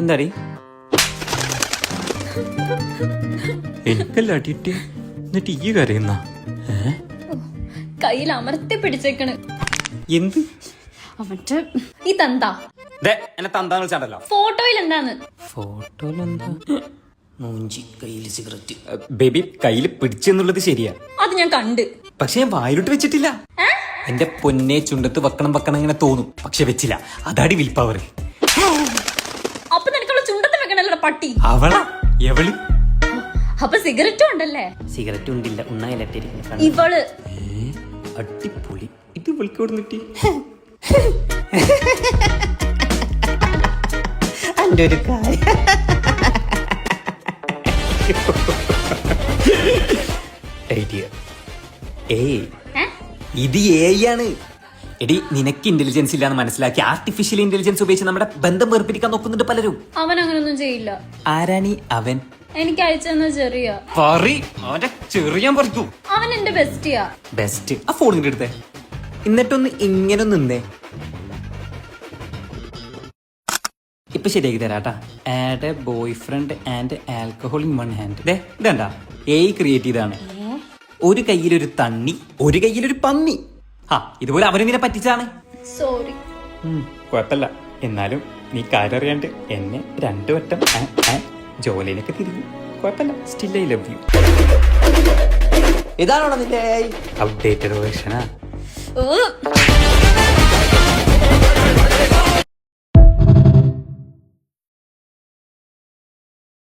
എന്താടി എനിക്കല്ല അടിയിട്ട് എന്നിട്ട് ഈ കരയുന്ന കയ്യിൽ അമർത്തി പിടിച്ചേക്കണ്. എന്ത് മറ്റേ ഈ തന്താ എന്നെ തന്താന്ന് വെച്ചാണ്ടല്ലോ. ഫോട്ടോയിൽ എന്താന്ന്? ഫോട്ടോയിലെന്താ? മൂഞ്ചി കയ്യില് സിഗരറ്റ്. ബേബി കയ്യില് പിടിച്ചെന്നുള്ളത് ശരിയാ, അത് ഞാൻ കണ്ട്. പക്ഷെ ഞാൻ വായിലോട്ട് വെച്ചിട്ടില്ല. എന്റെ പൊന്നെ ചുണ്ടത്ത് വെക്കണം ഇങ്ങനെ തോന്നും, പക്ഷെ വെച്ചില്ല. അതാടി വിൽ പവർ. അപ്പൊ നിനക്കുള്ള ചുണ്ടത്ത് വെക്കണല്ലോ പട്ടി. അവളാ എവള്? അപ്പൊ സിഗരറ്റും ഉണ്ടല്ലേ? സിഗരറ്റ് ഉണ്ടില്ല, ഇവള്. അടിപൊളി. ഇത് വിളിക്ക് കൊടുത്തിട്ട് എന്റെ ഒരു കാര്യം. ഇത് ആണ്. എടി നിനക്ക് ഇന്റലിജൻസ് ഇല്ലാന്ന് മനസ്സിലാക്കി ആർട്ടിഫിഷ്യൽ ഇന്റലിജൻസ് ഉപയോഗിച്ച് നമ്മുടെ ബന്ധം വേർപിരിക്കാൻ നോക്കുന്നുണ്ട് പലരും. അവൻ അങ്ങനൊന്നും ചെയ്യില്ല. ആരാണി അവൻ? എനിക്ക് അയച്ചെന്ന ചെറിയ അവന്റെ ചെറിയാൻ പറിക്കൂ. അവൻ എന്റെ ബെസ്റ്റിയാ. ബെസ്റ്റ്. ആ ഫോണിന്റെ അടുത്ത് എന്നിട്ടൊന്ന് ഇങ്ങനെ നിന്നേ. ഇപ്പൊ ശരിയാക്കി തരാട്ടാ. Add a boy friend and alcohol in one hand. ഇതെന്താ ക്രിയേറ്റ് ചെയ്താണ്. ഒരു കയ്യിലൊരു തണ്ണി, ഒരു കയ്യിലൊരു പന്നി. ഇതുപോലെ അവനെന്തിനെ പറ്റിച്ചാണ്. സോറി. കുഴപ്പമില്ല. എന്നാലും നീ കാര്യം അറിയാണ്ട് എന്നെ 2 വട്ടം ജോലിയിലൊക്കെ തിരിഞ്ഞു. കുഴപ്പമില്ല. Still I love you. ഇതാണോ നിന്റെ അപ്ഡേറ്റഡ് വേർഷനാ.